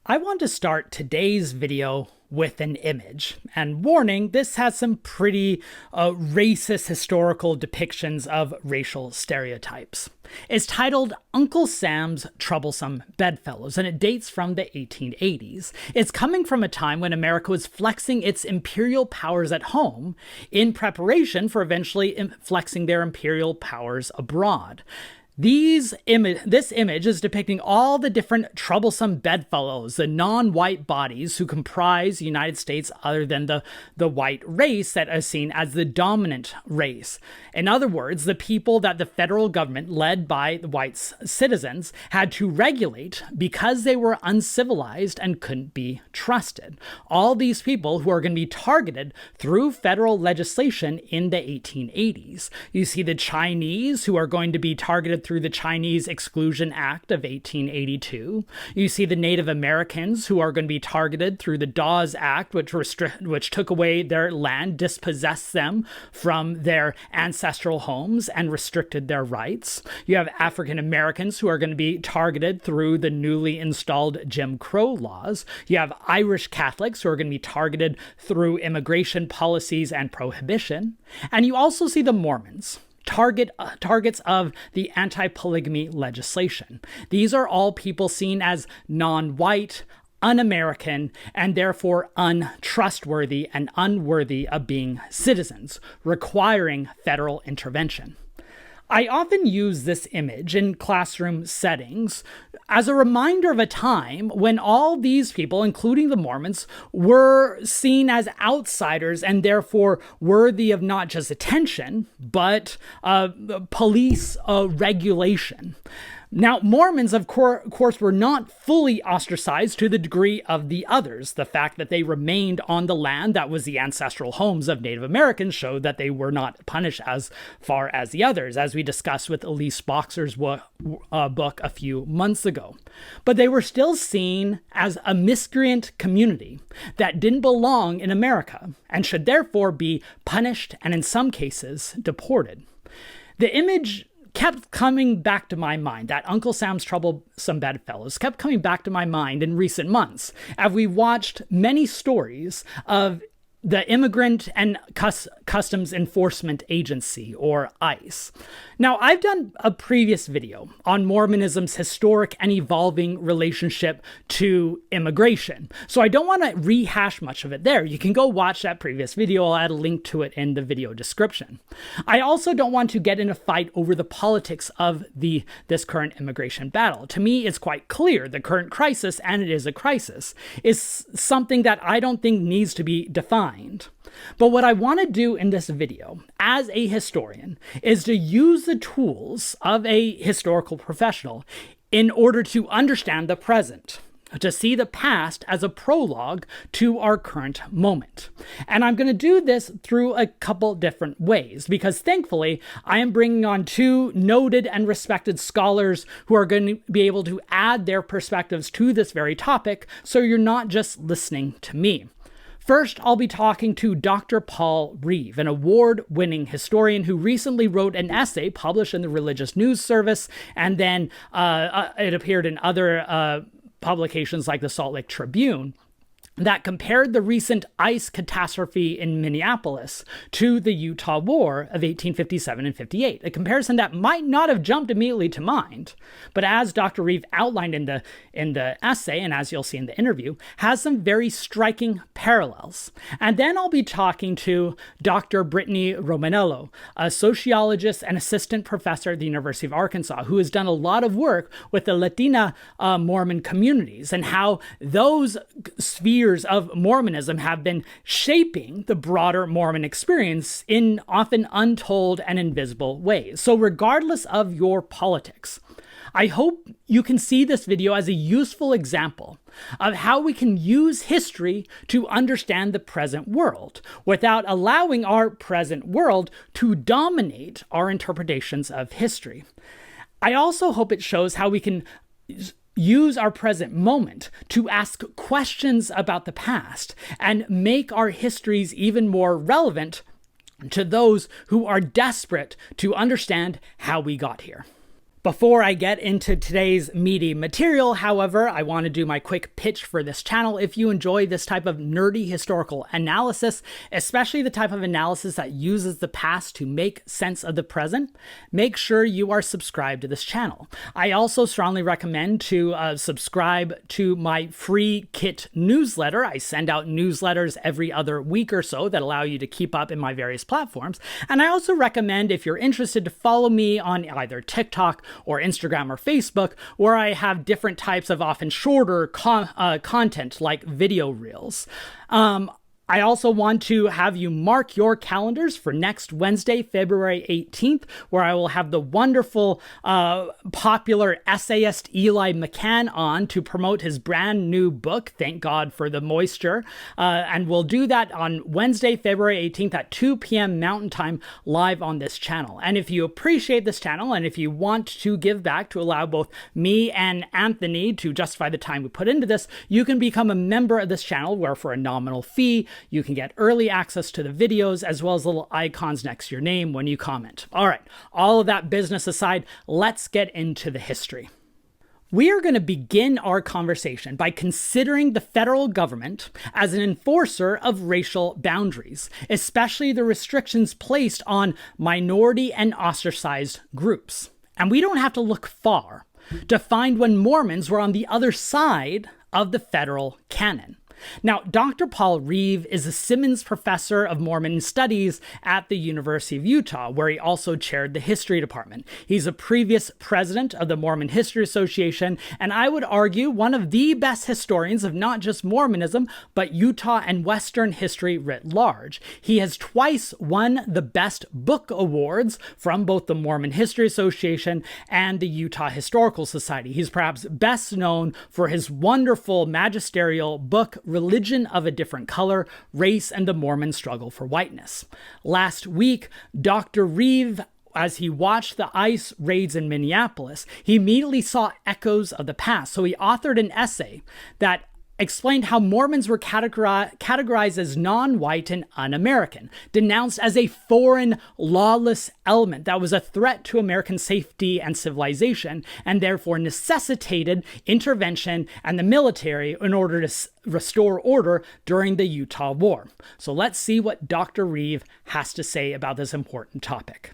I want to start today's video with an image. And warning, this has some pretty racist historical depictions of racial stereotypes. It's titled Uncle Sam's Troublesome Bedfellows, and it dates from the 1880s. It's coming from a time when America was flexing its imperial powers at home in preparation for eventually flexing their imperial powers abroad. This image is depicting all the different troublesome bedfellows, the non-white bodies who comprise the United States other than the white race that is seen as the dominant race. In other words, the people that the federal government, led by the white citizens, had to regulate because they were uncivilized and couldn't be trusted. All these people who are going to be targeted through federal legislation in the 1880s. You see the Chinese who are going to be targeted through the Chinese Exclusion Act of 1882. You see the Native Americans who are going to be targeted through the Dawes Act, which took away their land, dispossessed them from their ancestral homes, and restricted their rights. You have African Americans who are going to be targeted through the newly installed Jim Crow laws. You have Irish Catholics who are going to be targeted through immigration policies and prohibition. And you also see the Mormons, targets of the anti-polygamy legislation. These are all people seen as non-white, un-American, and therefore untrustworthy and unworthy of being citizens, requiring federal intervention. I often use this image in classroom settings as a reminder of a time when all these people, including the Mormons, were seen as outsiders and therefore worthy of not just attention, but police regulation. Now, Mormons, of course, were not fully ostracized to the degree of the others. The fact that they remained on the land that was the ancestral homes of Native Americans showed that they were not punished as far as the others, as we discussed with Elise Boxer's book a few months ago. But they were still seen as a miscreant community that didn't belong in America and should therefore be punished and, in some cases, deported. The image kept coming back to my mind. That Uncle Sam's Troublesome Bedfellows kept coming back to my mind in recent months as we watched many stories of the Immigrant and Customs Enforcement Agency, or ICE. Now, I've done a previous video on Mormonism's historic and evolving relationship to immigration, so I don't want to rehash much of it there. You can go watch that previous video. I'll add a link to it in the video description. I also don't want to get in a fight over the politics of this current immigration battle. To me, it's quite clear the current crisis, and it is a crisis, is something that I don't think needs to be defined. But what I want to do in this video as a historian is to use the tools of a historical professional in order to understand the present, to see the past as a prologue to our current moment. And I'm going to do this through a couple different ways, because thankfully I am bringing on two noted and respected scholars who are going to be able to add their perspectives to this very topic, so you're not just listening to me. First, I'll be talking to Dr. Paul Reeve, an award-winning historian who recently wrote an essay published in the Religious News Service, and then it appeared in other publications like the Salt Lake Tribune, that compared the recent ICE catastrophe in Minneapolis to the Utah War of 1857 and 58, a comparison that might not have jumped immediately to mind, but as Dr. Reeve outlined in the essay, and as you'll see in the interview, has some very striking parallels. And then I'll be talking to Dr. Brittany Romanello, a sociologist and assistant professor at the University of Arkansas, who has done a lot of work with the Latina Mormon communities and how those spheres of Mormonism have been shaping the broader Mormon experience in often untold and invisible ways. So regardless of your politics, I hope you can see this video as a useful example of how we can use history to understand the present world without allowing our present world to dominate our interpretations of history. I also hope it shows how we can use our present moment to ask questions about the past and make our histories even more relevant to those who are desperate to understand how we got here. Before I get into today's meaty material, however, I want to do my quick pitch for this channel. If you enjoy this type of nerdy historical analysis, especially the type of analysis that uses the past to make sense of the present, make sure you are subscribed to this channel. I also strongly recommend to subscribe to my free kit newsletter. I send out newsletters every other week or so that allow you to keep up in my various platforms. And I also recommend, if you're interested, to follow me on either TikTok or Instagram or Facebook, where I have different types of often shorter content like video reels. I also want to have you mark your calendars for next Wednesday, February 18th, where I will have the wonderful, popular essayist Eli McCann on to promote his brand new book, Thank God for the Moisture. And we'll do that on Wednesday, February 18th at 2 p.m. Mountain Time, live on this channel. And if you appreciate this channel, and if you want to give back to allow both me and Anthony to justify the time we put into this, you can become a member of this channel, where for a nominal fee, you can get early access to the videos, as well as little icons next to your name when you comment. All right, all of that business aside, let's get into the history. We are going to begin our conversation by considering the federal government as an enforcer of racial boundaries, especially the restrictions placed on minority and ostracized groups. And we don't have to look far to find when Mormons were on the other side of the federal canon. Now, Dr. Paul Reeve is a Simmons Professor of Mormon Studies at the University of Utah, where he also chaired the history department. He's a previous president of the Mormon History Association, and I would argue one of the best historians of not just Mormonism, but Utah and Western history writ large. He has twice won the Best Book Awards from both the Mormon History Association and the Utah Historical Society. He's perhaps best known for his wonderful magisterial book, Religion of a Different Color, Race and the Mormon Struggle for Whiteness. Last week, Dr. Reeve, as he watched the ICE raids in Minneapolis, he immediately saw echoes of the past. So he authored an essay that explained how Mormons were categorized as non-white and un-American, denounced as a foreign, lawless element that was a threat to American safety and civilization, and therefore necessitated intervention and the military in order to restore order during the Utah War. So let's see what Dr. Reeve has to say about this important topic.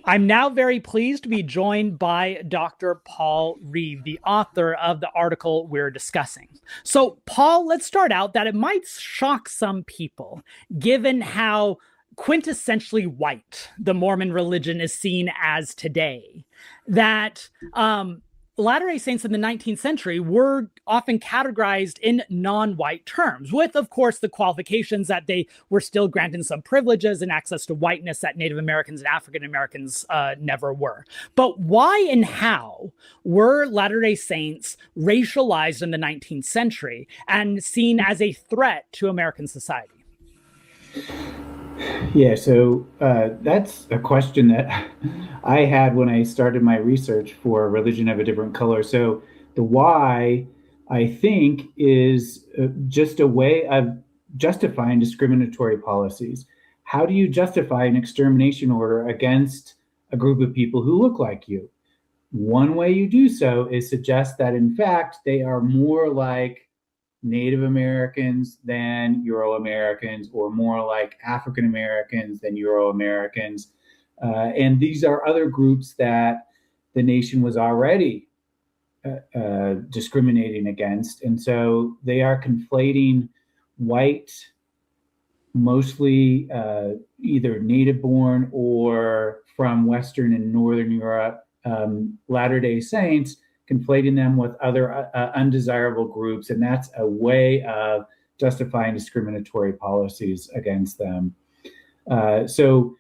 I'm now very pleased to be joined by Dr. Paul Reeve, the author of the article we're discussing. So, Paul, let's start out that it might shock some people, given how quintessentially white the Mormon religion is seen as today, that Latter-day Saints in the 19th century were often categorized in non-white terms, with, of course, the qualifications that they were still granted some privileges and access to whiteness that Native Americans and African Americans never were. But why and how were Latter-day Saints racialized in the 19th century and seen as a threat to American society? Yeah, so that's a question that I had when I started my research for Religion of a Different Color. So the why, I think, is just a way of justifying discriminatory policies. How do you justify an extermination order against a group of people who look like you? One way you do so is suggest that, in fact, they are more like Native Americans than Euro-Americans, or more like African Americans than Euro-Americans. And these are other groups that the nation was already discriminating against. And so they are conflating white, mostly either native-born or from Western and Northern Europe, Latter-day Saints, conflating them with other undesirable groups, and that's a way of justifying discriminatory policies against them. So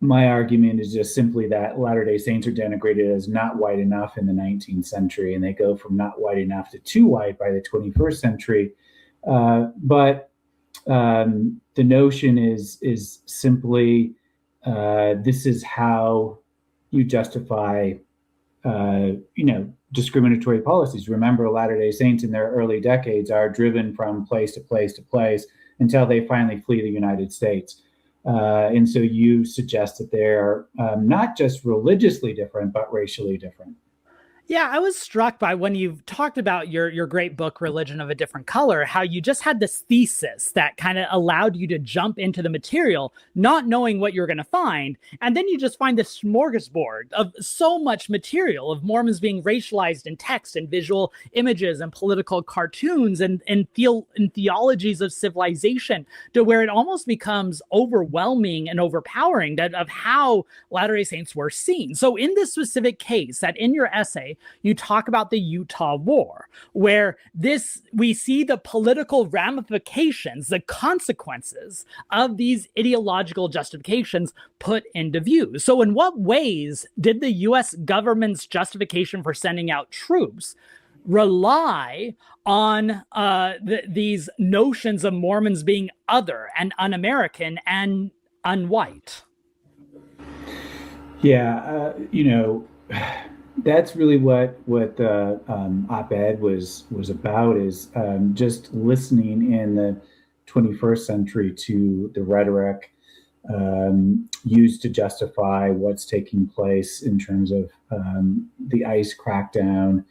my argument is just simply that Latter-day Saints are denigrated as not white enough in the 19th century, and they go from not white enough to too white by the 21st century. But the notion is simply this is how you justify discriminatory policies. Remember, Latter-day Saints in their early decades are driven from place to place to place until they finally flee the United States. And so you suggest that they're not just religiously different, but racially different. Yeah, I was struck by when you talked about your great book, Religion of a Different Color, how you just had this thesis that kind of allowed you to jump into the material, not knowing what you're going to find. And then you just find this smorgasbord of so much material of Mormons being racialized in text and visual images and political cartoons and theologies of civilization, to where it almost becomes overwhelming and overpowering of how Latter-day Saints were seen. So in this specific case, that in your essay, you talk about the Utah War, where we see the political ramifications, the consequences of these ideological justifications put into view. So in what ways did the US government's justification for sending out troops rely on these notions of Mormons being other and un-American and unwhite? Yeah, that's really what the op-ed was about, is just listening in the 21st century to the rhetoric used to justify what's taking place in terms of the ICE crackdown.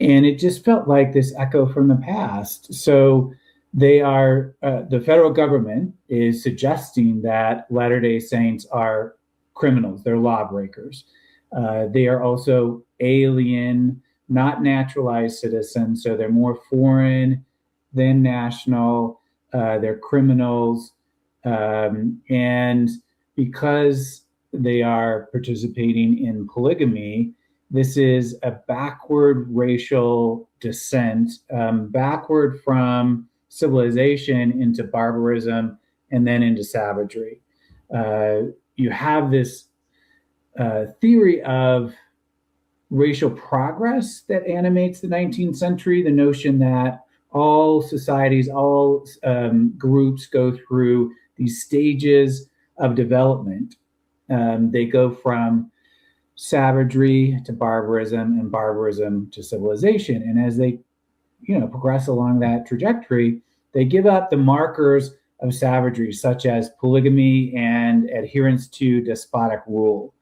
And it just felt like this echo from the past. So the federal government is suggesting that Latter-day Saints are criminals, they're lawbreakers. They are also alien, not naturalized citizens, so they're more foreign than national. They're criminals. And because they are participating in polygamy, this is a backward racial descent, backward from civilization into barbarism and then into savagery. You have this theory of racial progress that animates the 19th century, the notion that all societies, all groups go through these stages of development. They go from savagery to barbarism and barbarism to civilization. And as they progress along that trajectory, they give up the markers of savagery, such as polygamy and adherence to despotic rule.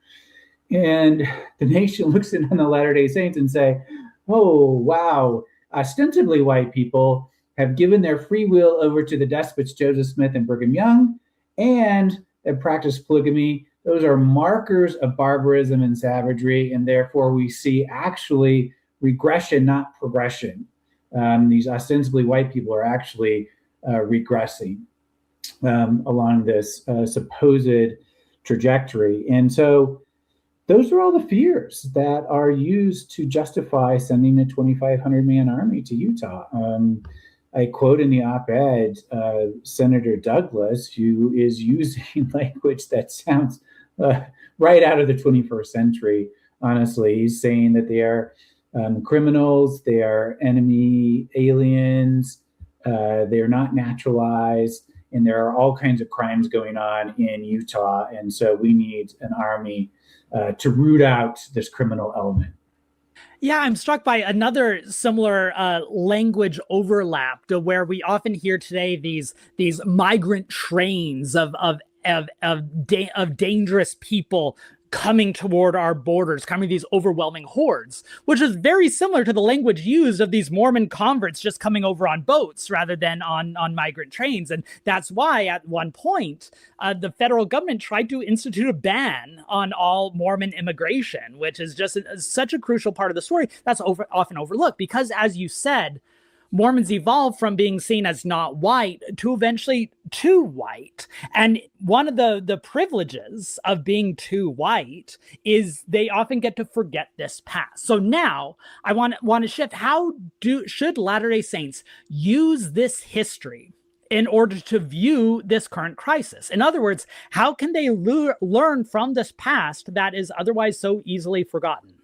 And the nation looks in on the Latter-day Saints and say, oh, wow, ostensibly white people have given their free will over to the despots Joseph Smith and Brigham Young, and have practiced polygamy. Those are markers of barbarism and savagery, and therefore we see actually regression, not progression. These ostensibly white people are actually regressing along this supposed trajectory. And so those are all the fears that are used to justify sending a 2,500-man army to Utah. I quote in the op-ed Senator Douglas, who is using language that sounds right out of the 21st century, honestly. He's saying that they are criminals, they are enemy aliens, they are not naturalized, and there are all kinds of crimes going on in Utah. And so we need an army to root out this criminal element. Yeah, I'm struck by another similar language overlap to where we often hear today these migrant trains of dangerous people coming toward our borders, coming these overwhelming hordes, which is very similar to the language used of these Mormon converts just coming over on boats rather than on migrant trains. And that's why at one point, the federal government tried to institute a ban on all Mormon immigration, which is just such a crucial part of the story that's often overlooked. Because as you said, Mormons evolved from being seen as not white to eventually too white. And one of the privileges of being too white is they often get to forget this past. So now I want to shift. Should Latter-day Saints use this history in order to view this current crisis? In other words, how can they learn from this past that is otherwise so easily forgotten?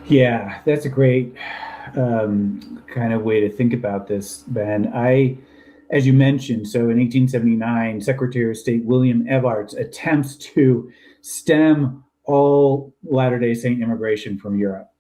Yeah, that's a great kind of way to think about this, Ben. As you mentioned, so in 1879, Secretary of State William Evarts attempts to stem all Latter-day Saint immigration from Europe.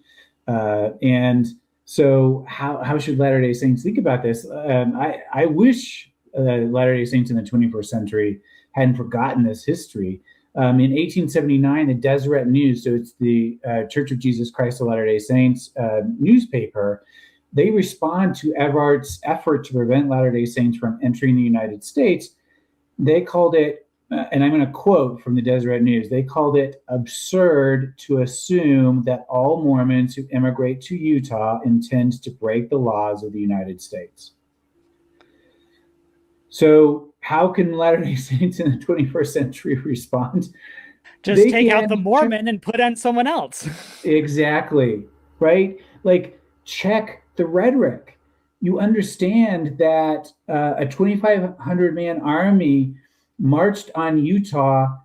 And so how should Latter-day Saints think about this? I wish Latter-day Saints in the 21st century hadn't forgotten this history. In 1879, the Deseret News, so it's the Church of Jesus Christ of Latter-day Saints newspaper, they respond to Everard's effort to prevent Latter-day Saints from entering the United States. They called it, and I'm going to quote from the Deseret News, they called it absurd to assume that all Mormons who immigrate to Utah intend to break the laws of the United States. So how can Latter-day Saints in the 21st century respond? Just take out the Mormon and put in someone else. Exactly, right? Like, check the rhetoric. You understand that a 2,500-man army marched on Utah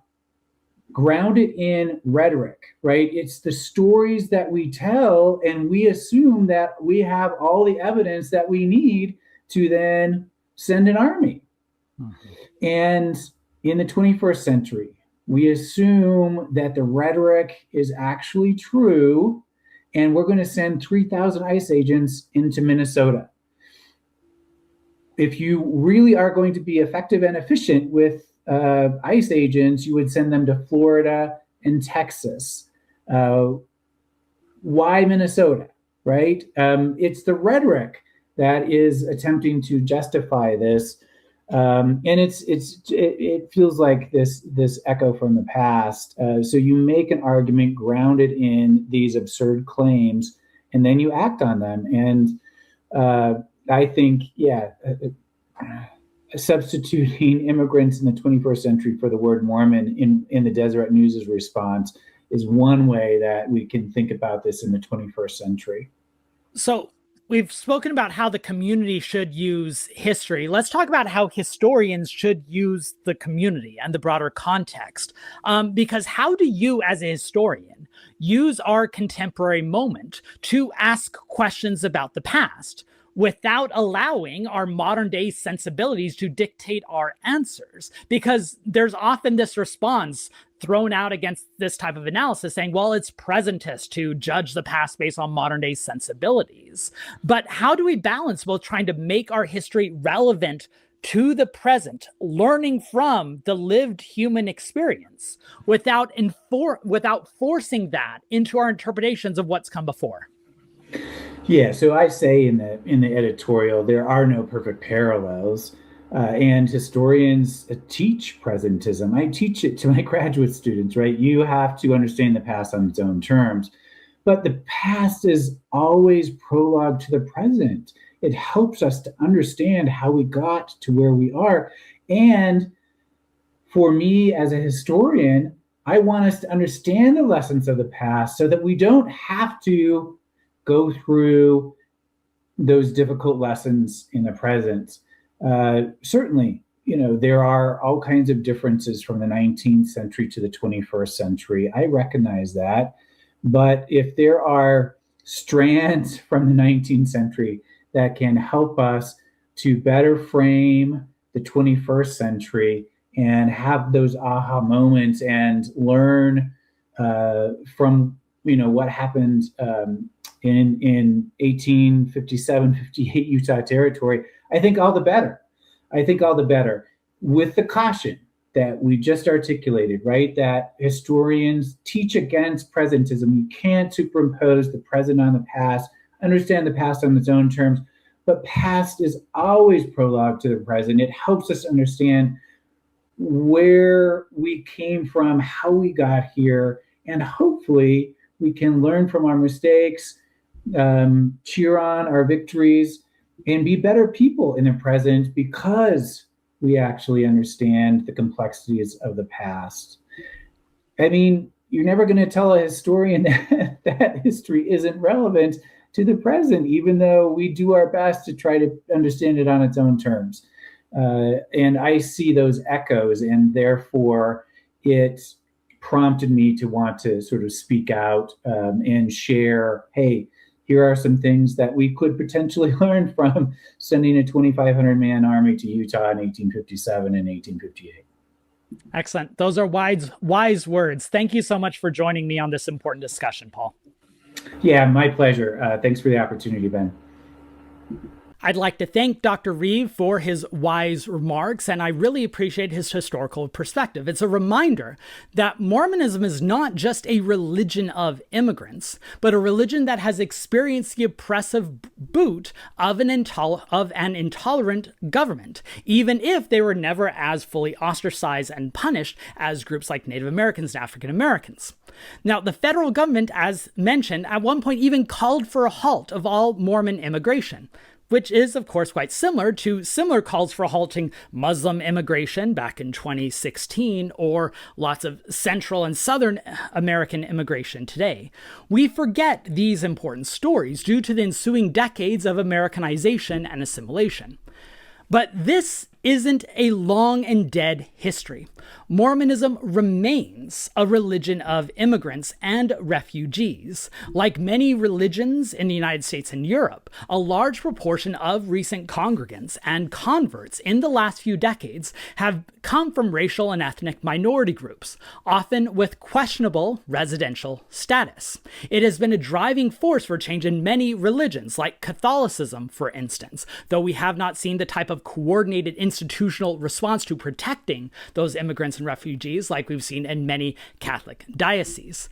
grounded in rhetoric, right? It's the stories that we tell, and we assume that we have all the evidence that we need to then send an army. Mm-hmm. And in the 21st century, we assume that the rhetoric is actually true, and we're going to send 3,000 ICE agents into Minnesota. If you really are going to be effective and efficient with ICE agents, you would send them to Florida and Texas. Why Minnesota, right? It's the rhetoric that is attempting to justify this. And it feels like this echo from the past. So you make an argument grounded in these absurd claims, and then you act on them. And I think, substituting immigrants in the 21st century for the word Mormon in the Deseret News' response is one way that we can think about this in the 21st century. So we've spoken about how the community should use history. Let's talk about how historians should use the community and the broader context. Because how do you, as a historian, use our contemporary moment to ask questions about the past without allowing our modern day sensibilities to dictate our answers? Because there's often this response thrown out against this type of analysis saying, well, it's presentist to judge the past based on modern day sensibilities. But how do we balance both trying to make our history relevant to the present, learning from the lived human experience without forcing that into our interpretations of what's come before? Yeah, so I say in the editorial, there are no perfect parallels, and historians teach presentism. I teach it to my graduate students, right? You have to understand the past on its own terms, but the past is always prologue to the present. It helps us to understand how we got to where we are. And for me as a historian, I want us to understand the lessons of the past so that we don't have to go through those difficult lessons in the present. Certainly, there are all kinds of differences from the 19th century to the 21st century. I recognize that. But if there are strands from the 19th century that can help us to better frame the 21st century and have those aha moments and learn from what happened in 1857, 58 Utah Territory, I think all the better. With the caution that we just articulated, right? That historians teach against presentism. You can't superimpose the present on the past, understand the past on its own terms, but past is always prologue to the present. It helps us understand where we came from, how we got here, and hopefully we can learn from our mistakes, cheer on our victories, and be better people in the present because we actually understand the complexities of the past. I mean, you're never going to tell a historian that history isn't relevant to the present, even though we do our best to try to understand it on its own terms. And I see those echoes, and therefore it prompted me to want to sort of speak out and share, hey, here are some things that we could potentially learn from sending a 2,500-man army to Utah in 1857 and 1858. Excellent. Those are wise words. Thank you so much for joining me on this important discussion, Paul. Yeah, my pleasure. Thanks for the opportunity, Ben. I'd like to thank Dr. Reeve for his wise remarks, and I really appreciate his historical perspective. It's a reminder that Mormonism is not just a religion of immigrants, but a religion that has experienced the oppressive boot of an intolerant government, even if they were never as fully ostracized and punished as groups like Native Americans and African Americans. Now, the federal government, as mentioned, at one point even called for a halt of all Mormon immigration, which is, of course, quite similar to similar calls for halting Muslim immigration back in 2016, or lots of Central and Southern American immigration today. We forget these important stories due to the ensuing decades of Americanization and assimilation. But this isn't a long and dead history. Mormonism remains a religion of immigrants and refugees. Like many religions in the United States and Europe, a large proportion of recent congregants and converts in the last few decades have come from racial and ethnic minority groups, often with questionable residential status. It has been a driving force for change in many religions, like Catholicism, for instance, though we have not seen the type of coordinated institutional response to protecting those immigrants and refugees like we've seen in many Catholic dioceses.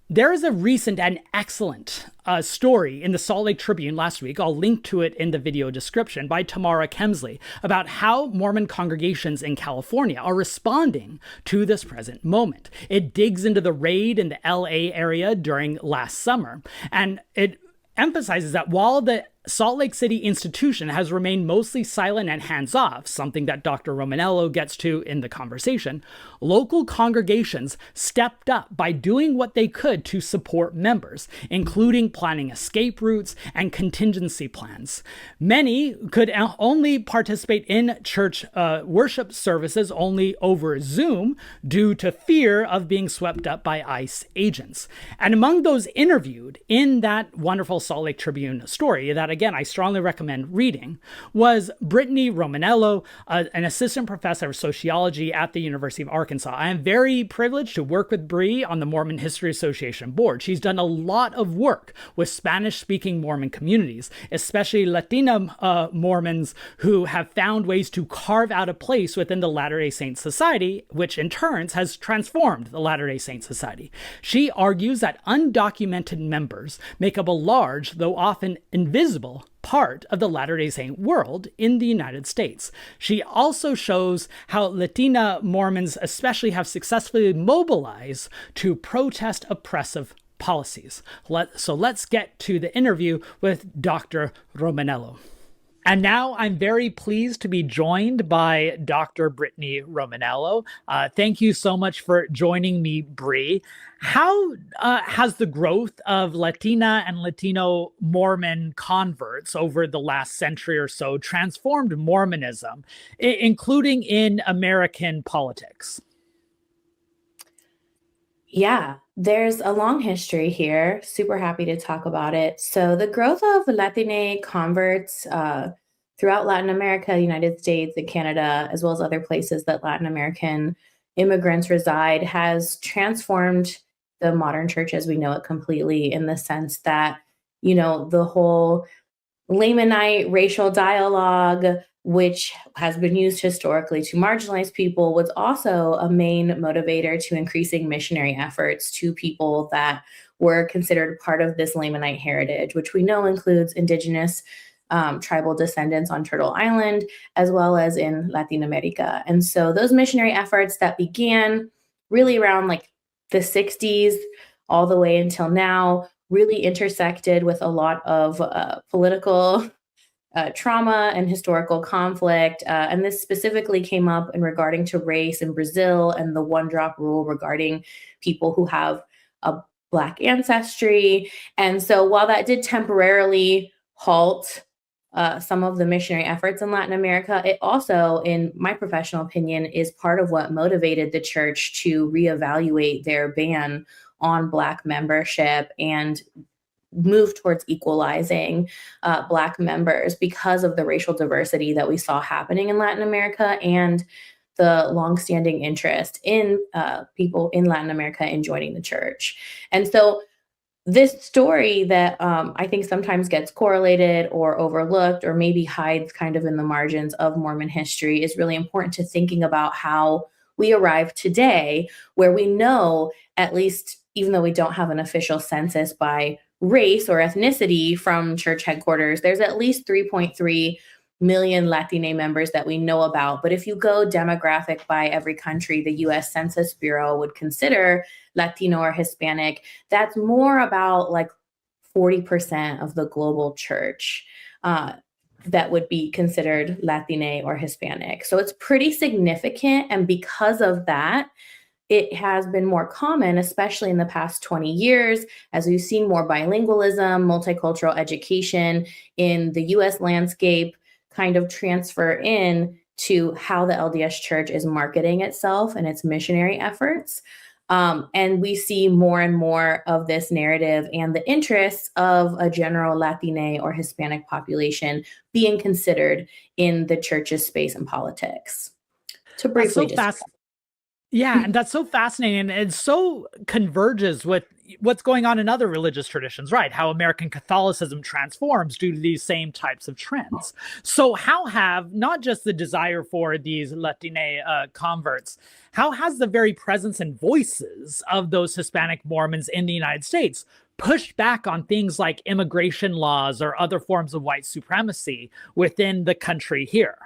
There is a recent and excellent story in the Salt Lake Tribune last week, I'll link to it in the video description, by Tamara Kemsley, about how Mormon congregations in California are responding to this present moment. It digs into the raid in the LA area during last summer, and it emphasizes that while the Salt Lake City institution has remained mostly silent and hands-off, something that Dr. Romanello gets to in the conversation, local congregations stepped up by doing what they could to support members, including planning escape routes and contingency plans. Many could only participate in church worship services only over Zoom due to fear of being swept up by ICE agents. And among those interviewed in that wonderful Salt Lake Tribune story that, again, I strongly recommend reading, was Brittany Romanello, an assistant professor of sociology at the University of Arkansas. I am very privileged to work with Bree on the Mormon History Association board. She's done a lot of work with Spanish-speaking Mormon communities, especially Latina Mormons who have found ways to carve out a place within the Latter-day Saint Society, which in turn has transformed the Latter-day Saint Society. She argues that undocumented members make up a large, though often invisible, part of the Latter-day Saint world in the United States. She also shows how Latina Mormons especially have successfully mobilized to protest oppressive policies. So let's get to the interview with Dr. Romanello. And now I'm very pleased to be joined by Dr. Brittany Romanello. Thank you so much for joining me, Bree. How has the growth of Latina and Latino Mormon converts over the last century or so transformed Mormonism, including in American politics? Yeah, there's a long history here. Super happy to talk about it. So the growth of Latina converts throughout Latin America, the United States, and Canada, as well as other places that Latin American immigrants reside, has transformed the modern church as we know it completely, in the sense that, you know, the whole Lamanite racial dialogue, which has been used historically to marginalize people, was also a main motivator to increasing missionary efforts to people that were considered part of this Lamanite heritage, which we know includes indigenous tribal descendants on Turtle Island, as well as in Latin America. And so those missionary efforts that began really around like the 60s all the way until now really intersected with a lot of political trauma and historical conflict. And this specifically came up in regarding to race in Brazil and the one-drop rule regarding people who have a Black ancestry. And so while that did temporarily halt some of the missionary efforts in Latin America, it also, in my professional opinion, is part of what motivated the church to reevaluate their ban on Black membership and move towards equalizing Black members, because of the racial diversity that we saw happening in Latin America and the longstanding interest in people in Latin America in joining the church. And so this story that I think sometimes gets correlated or overlooked or maybe hides kind of in the margins of Mormon history is really important to thinking about how we arrive today, where we know, at least even though we don't have an official census by race or ethnicity from church headquarters, there's at least 3.3 million Latina members that we know about. But if you go demographic by every country, the US Census Bureau would consider Latino or Hispanic, that's more about like 40% of the global church that would be considered Latina or Hispanic. So it's pretty significant. And because of that, it has been more common, especially in the past 20 years, as we've seen more bilingualism, multicultural education in the US landscape kind of transfer in to how the LDS Church is marketing itself and its missionary efforts. And we see more and more of this narrative and the interests of a general Latina or Hispanic population being considered in the church's space and politics. To briefly Yeah, and that's so fascinating, and it so converges with what's going on in other religious traditions, right? How American Catholicism transforms due to these same types of trends. So how have not just the desire for these Latina converts, how has the very presence and voices of those Hispanic Mormons in the United States pushed back on things like immigration laws or other forms of white supremacy within the country here?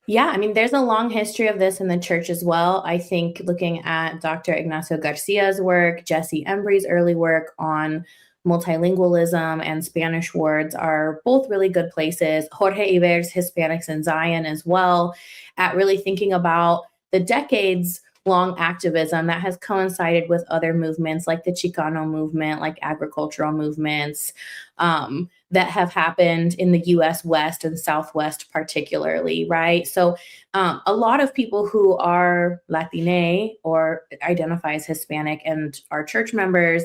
Yeah, I mean, there's a long history of this in the church as well. I think looking at Dr. Ignacio Garcia's work, Jesse Embry's early work on multilingualism and Spanish words are both really good places. Jorge Iber's Hispanics in Zion as well, at really thinking about the decades long activism that has coincided with other movements like the Chicano movement, like agricultural movements, that have happened in the US West and Southwest particularly, right? So a lot of people who are Latina or identify as Hispanic and are church members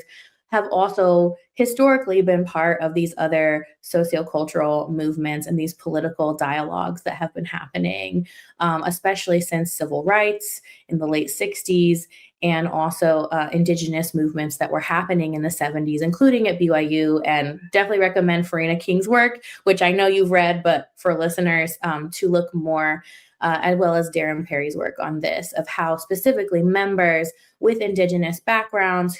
have also historically been part of these other sociocultural movements and these political dialogues that have been happening, especially since civil rights in the late 60s, and also indigenous movements that were happening in the 70s, including at BYU. And definitely recommend Farina King's work, which I know you've read, but for listeners to look more, as well as Darren Perry's work on this, of how specifically members with indigenous backgrounds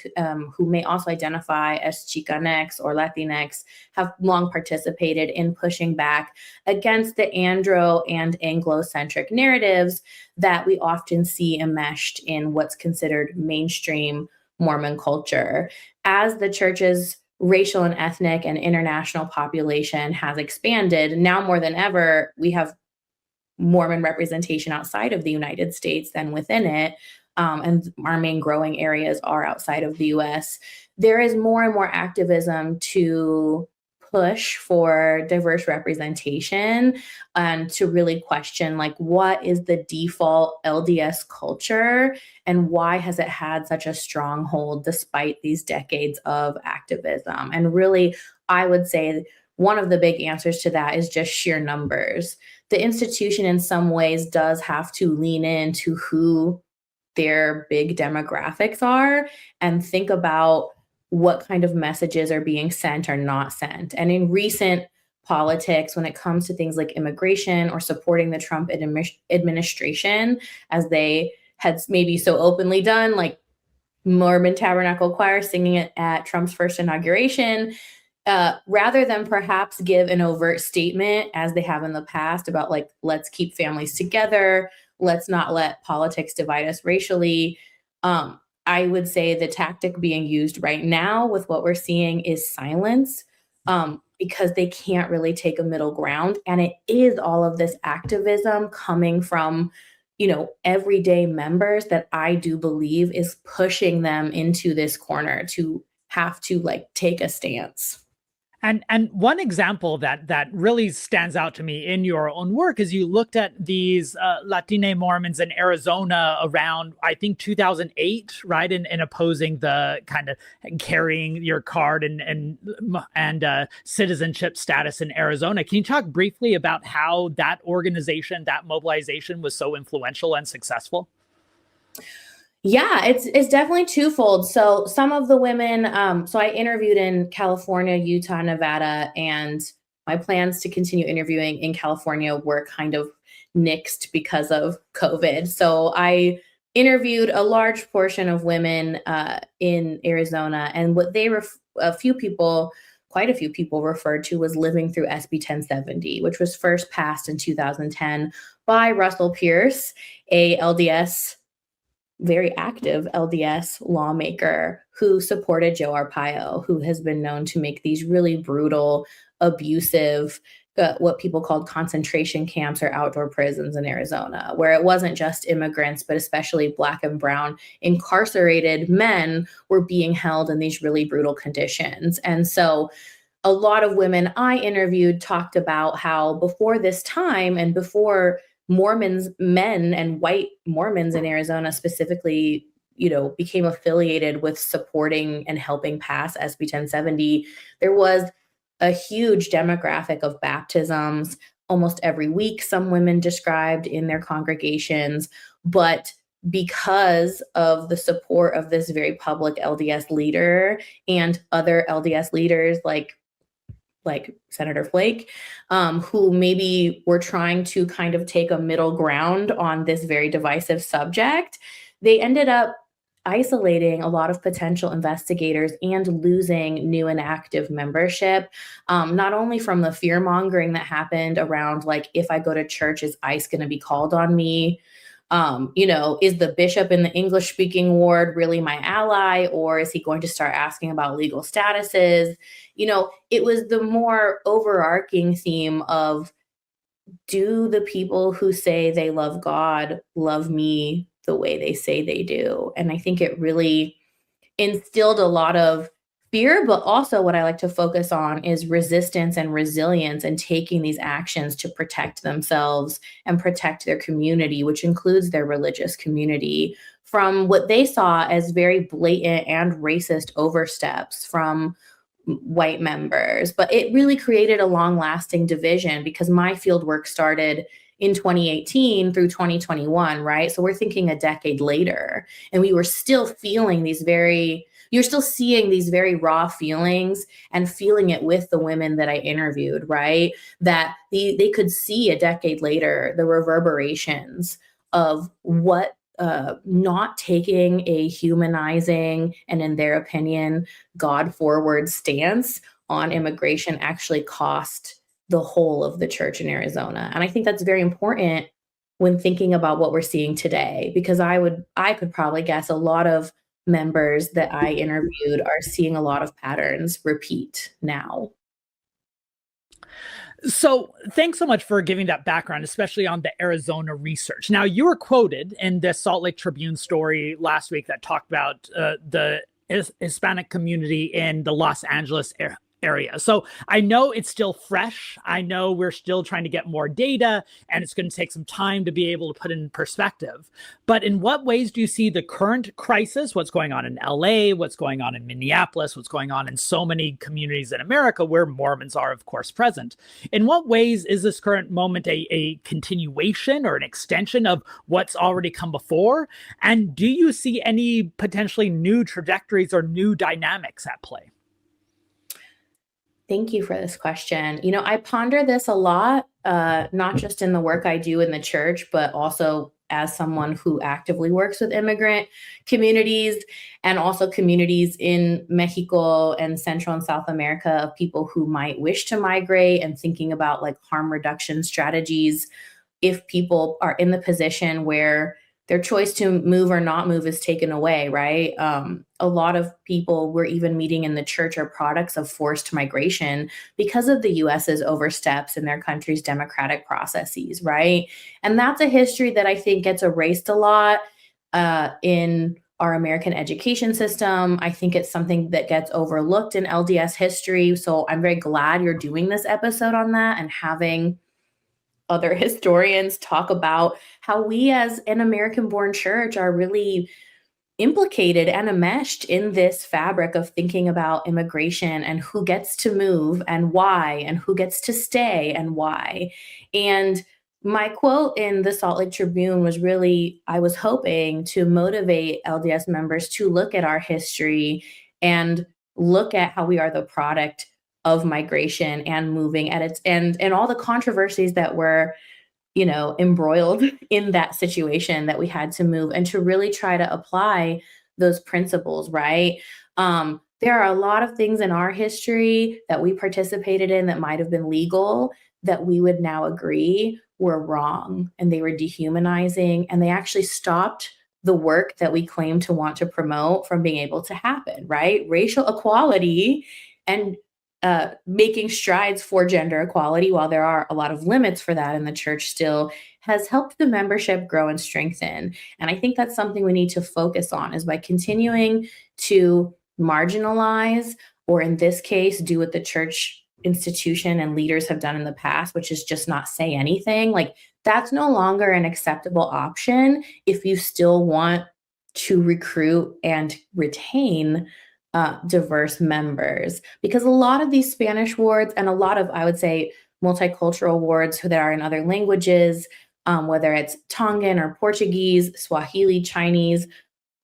who may also identify as Chicanx or Latinx have long participated in pushing back against the andro and Anglo-centric narratives that we often see enmeshed in what's considered mainstream Mormon culture. As the church's racial and ethnic and international population has expanded, now more than ever, we have Mormon representation outside of the United States than within it. And our main growing areas are outside of the US. There is more and more activism to push for diverse representation and to really question, like, what is the default LDS culture and why has it had such a stronghold despite these decades of activism? And really, I would say one of the big answers to that is just sheer numbers. The institution in some ways does have to lean into who their big demographics are and think about what kind of messages are being sent or not sent. And in recent politics, when it comes to things like immigration or supporting the Trump administration, as they had maybe so openly done, like Mormon Tabernacle Choir singing it at Trump's first inauguration, rather than perhaps give an overt statement as they have in the past about, like, let's keep families together, let's not let politics divide us racially. I would say the tactic being used right now with what we're seeing is silence, because they can't really take a middle ground. And it is all of this activism coming from, everyday members that I do believe is pushing them into this corner to have to take a stance. And one example that really stands out to me in your own work is you looked at these Latina Mormons in Arizona around, I think, 2008, right? In opposing the kind of carrying your card and citizenship status in Arizona. Can you talk briefly about how that organization, that mobilization was so influential and successful? Yeah, it's definitely twofold. So some of the women, so I interviewed in California, Utah, Nevada, and my plans to continue interviewing in California were kind of nixed because of COVID. So I interviewed a large portion of women in Arizona, and what quite a few people referred to was living through SB 1070, which was first passed in 2010 by Russell Pierce, a LDS very active LDS lawmaker who supported Joe Arpaio, who has been known to make these really brutal, abusive, what people called concentration camps or outdoor prisons in Arizona, where it wasn't just immigrants, but especially Black and Brown incarcerated men were being held in these really brutal conditions. And so a lot of women I interviewed talked about how before this time and before Mormons, men and white Mormons in Arizona specifically, became affiliated with supporting and helping pass SB 1070, there was a huge demographic of baptisms almost every week, some women described in their congregations. But because of the support of this very public LDS leader and other LDS leaders like Senator Flake, who maybe were trying to kind of take a middle ground on this very divisive subject, they ended up isolating a lot of potential investigators and losing new and active membership, not only from the fear mongering that happened around, like, if I go to church, is ICE going to be called on me? Is the bishop in the English speaking ward really my ally, or is he going to start asking about legal statuses? It was the more overarching theme of, do the people who say they love God love me the way they say they do? And I think it really instilled a lot of fear, but also what I like to focus on is resistance and resilience and taking these actions to protect themselves and protect their community, which includes their religious community, from what they saw as very blatant and racist oversteps from white members. But it really created a long-lasting division because my fieldwork started in 2018 through 2021, right? So we're thinking a decade later, and we were still feeling you're still seeing these very raw feelings and feeling it with the women that I interviewed, right? That they could see a decade later the reverberations of what not taking a humanizing and, in their opinion, God forward stance on immigration actually cost the whole of the church in Arizona. And I think that's very important when thinking about what we're seeing today, because I could probably guess a lot of members that I interviewed are seeing a lot of patterns repeat now. So thanks so much for giving that background, especially on the Arizona research. Now, you were quoted in the Salt Lake Tribune story last week that talked about the Hispanic community in the Los Angeles area. So I know it's still fresh. I know we're still trying to get more data, and it's going to take some time to be able to put it in perspective. But in what ways do you see the current crisis, what's going on in LA, what's going on in Minneapolis, what's going on in so many communities in America where Mormons are, of course, present? In what ways is this current moment a continuation or an extension of what's already come before? And do you see any potentially new trajectories or new dynamics at play? Thank you for this question. I ponder this a lot, not just in the work I do in the church, but also as someone who actively works with immigrant communities and also communities in Mexico and Central and South America of people who might wish to migrate, and thinking about like harm reduction strategies if people are in the position where their choice to move or not move is taken away, right? A lot of people we're even meeting in the church are products of forced migration because of the US's oversteps in their country's democratic processes, right? And that's a history that I think gets erased a lot in our American education system. I think it's something that gets overlooked in LDS history. So I'm very glad you're doing this episode on that and having other historians talk about how we as an American-born church are really implicated and enmeshed in this fabric of thinking about immigration and who gets to move and why, and who gets to stay and why. And My quote in the Salt Lake Tribune was really, I was hoping to motivate LDS members to look at our history and look at how we are the product of migration and moving at its and all the controversies that were, embroiled in that situation that we had to move, and to really try to apply those principles, right? There are a lot of things in our history that we participated in that might have been legal that we would now agree were wrong, and they were dehumanizing, and they actually stopped the work that we claim to want to promote from being able to happen, right? Racial equality and making strides for gender equality, while there are a lot of limits for that in the church still, has helped the membership grow and strengthen. And I think that's something we need to focus on, is by continuing to marginalize, or in this case, do what the church institution and leaders have done in the past, which is just not say anything. Like, that's no longer an acceptable option if you still want to recruit and retain diverse members. Because a lot of these Spanish wards, and a lot of, I would say, multicultural wards that are in other languages, whether it's Tongan or Portuguese, Swahili, Chinese,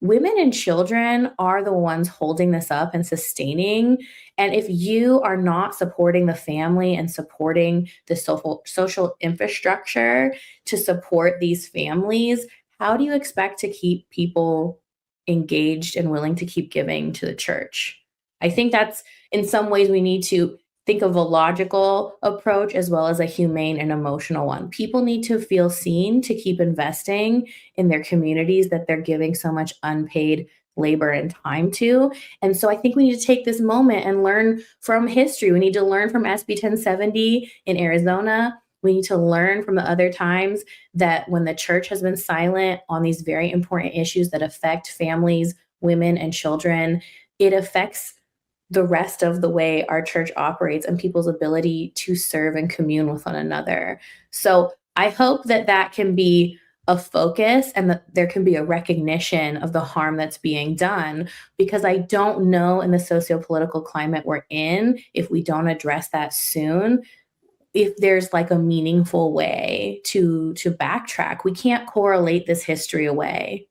women and children are the ones holding this up and sustaining. And if you are not supporting the family and supporting the social infrastructure to support these families, how do you expect to keep people engaged and willing to keep giving to the church? I think that's, in some ways, we need to think of a logical approach as well as a humane and emotional one. People need to feel seen to keep investing in their communities that they're giving so much unpaid labor and time to. And so I think we need to take this moment and learn from history. We need to learn from SB 1070 in Arizona. We need to learn from the other times that when the church has been silent on these very important issues that affect families, women, and children, it affects the rest of the way our church operates and people's ability to serve and commune with one another. So I hope that that can be a focus, and that there can be a recognition of the harm that's being done, because I don't know, in the socio-political climate we're in, if we don't address that soon, if there's like a meaningful way to backtrack. We can't correlate this history away.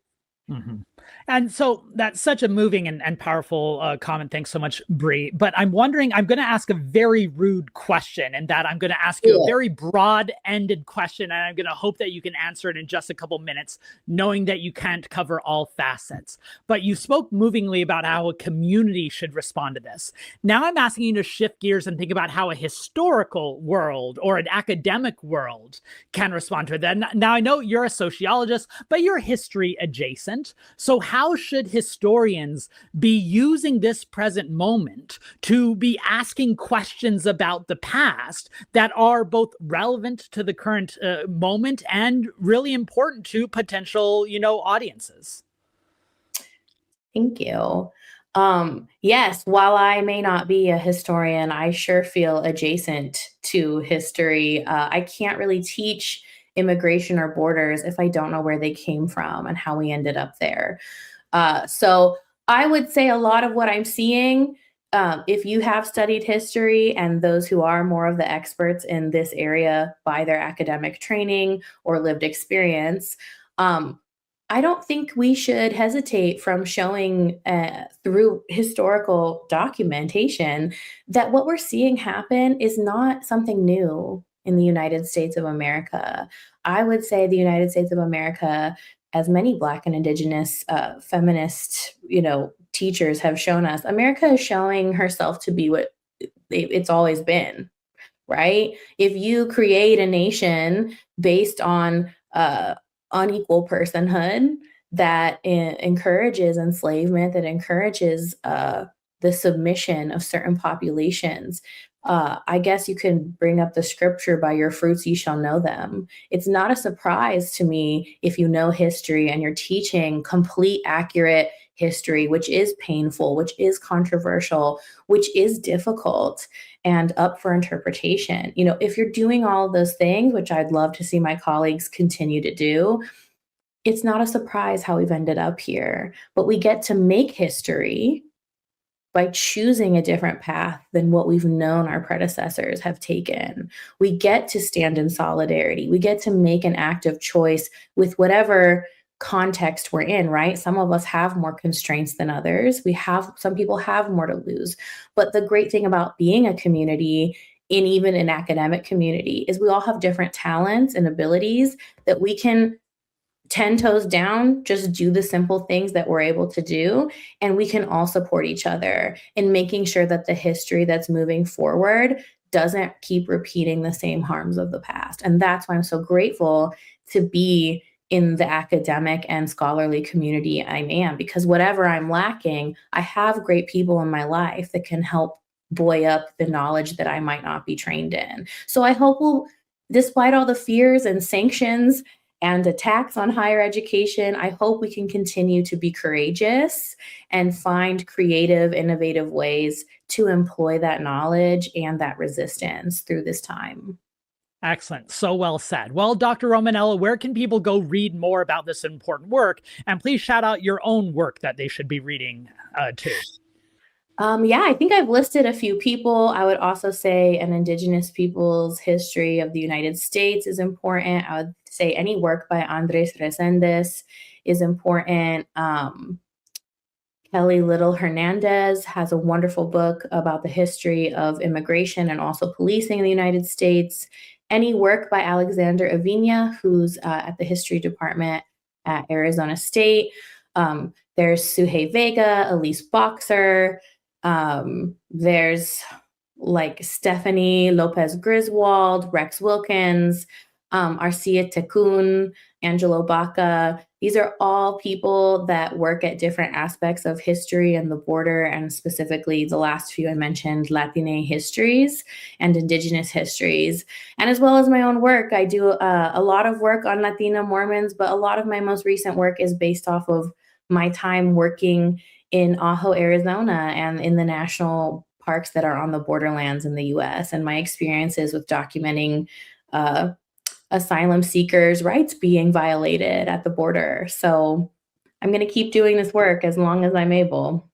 Mm-hmm. And so that's such a moving and powerful comment. Thanks so much, Bree. But I'm wondering, I'm going to ask a very rude question, and that I'm going to ask you a very broad-ended question, and I'm going to hope that you can answer it in just a couple minutes, knowing that you can't cover all facets. But you spoke movingly about how a community should respond to this. Now I'm asking you to shift gears and think about how a historical world or an academic world can respond to it. Now I know you're a sociologist, but you're history adjacent. So how should historians be using this present moment to be asking questions about the past that are both relevant to the current moment and really important to potential, audiences? Thank you. Yes, while I may not be a historian, I sure feel adjacent to history. I can't really teach immigration or borders if I don't know where they came from and how we ended up there. So I would say a lot of what I'm seeing, if you have studied history, and those who are more of the experts in this area by their academic training or lived experience, I don't think we should hesitate from showing through historical documentation that what we're seeing happen is not something new in the United States of America. I would say the United States of America, as many Black and Indigenous feminist, teachers have shown us, America is showing herself to be what it's always been, right? If you create a nation based on unequal personhood that encourages enslavement, that encourages the submission of certain populations, I guess you can bring up the scripture, by your fruits ye shall know them. It's not a surprise to me if you know history and you're teaching complete, accurate history, which is painful, which is controversial, which is difficult and up for interpretation. If you're doing all of those things, which I'd love to see my colleagues continue to do, it's not a surprise how we've ended up here. But we get to make history by choosing a different path than what we've known our predecessors have taken. We get to stand in solidarity. We get to make an active choice with whatever context we're in, right? Some of us have more constraints than others. Some people have more to lose. But the great thing about being a community, in even an academic community, is we all have different talents and abilities that we can 10 toes down, just do the simple things that we're able to do. And we can all support each other in making sure that the history that's moving forward doesn't keep repeating the same harms of the past. And that's why I'm so grateful to be in the academic and scholarly community I am, because whatever I'm lacking, I have great people in my life that can help buoy up the knowledge that I might not be trained in. So I hope despite all the fears and sanctions and attacks on higher education, I hope we can continue to be courageous and find creative, innovative ways to employ that knowledge and that resistance through this time. Excellent. So well said. Well, Dr. Romanello, where can people go read more about this important work? And please shout out your own work that they should be reading too. I think I've listed a few people. I would also say an Indigenous people's history of the United States is important. I would say any work by Andres Resendes is important. Kelly Little Hernandez has a wonderful book about the history of immigration and also policing in the United States. Any work by Alexander Avina, who's at the history department at Arizona State. There's Suhey Vega, Elise Boxer. There's like Stephanie Lopez Griswold, Rex Wilkins, Arcia Tecun, Angelo Baca. These are all people that work at different aspects of history and the border, and specifically the last few I mentioned, Latina histories and Indigenous histories. And as well as my own work, I do a lot of work on Latina Mormons, but a lot of my most recent work is based off of my time working in Ajo, Arizona, and in the national parks that are on the borderlands in the US, and my experiences with documenting asylum seekers' rights being violated at the border. So I'm going to keep doing this work as long as I'm able.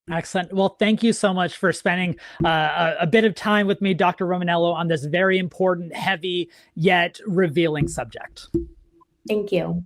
Excellent. Well, thank you so much for spending a bit of time with me, Dr. Romanello, on this very important, heavy, yet revealing subject. Thank you.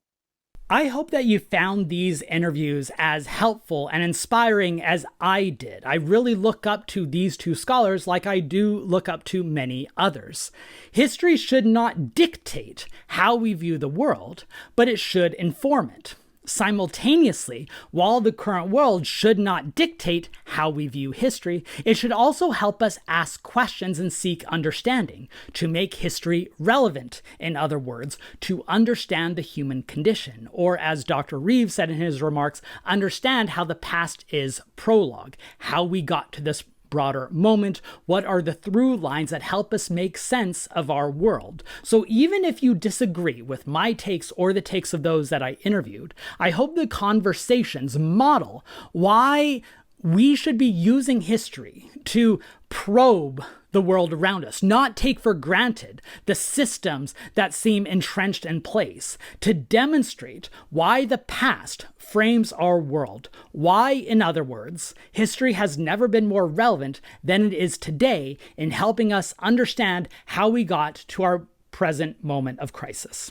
I hope that you found these interviews as helpful and inspiring as I did. I really look up to these two scholars like I do look up to many others. History should not dictate how we view the world, but it should inform it. Simultaneously, while the current world should not dictate how we view history, it should also help us ask questions and seek understanding, to make history relevant, in other words, to understand the human condition, or as Dr. Reeve said in his remarks, understand how the past is prologue, how we got to this broader moment, what are the through lines that help us make sense of our world. So even if you disagree with my takes or the takes of those that I interviewed, I hope the conversations model why we should be using history to probe the world around us, not take for granted the systems that seem entrenched in place, to demonstrate why the past frames our world, why, in other words, history has never been more relevant than it is today in helping us understand how we got to our present moment of crisis.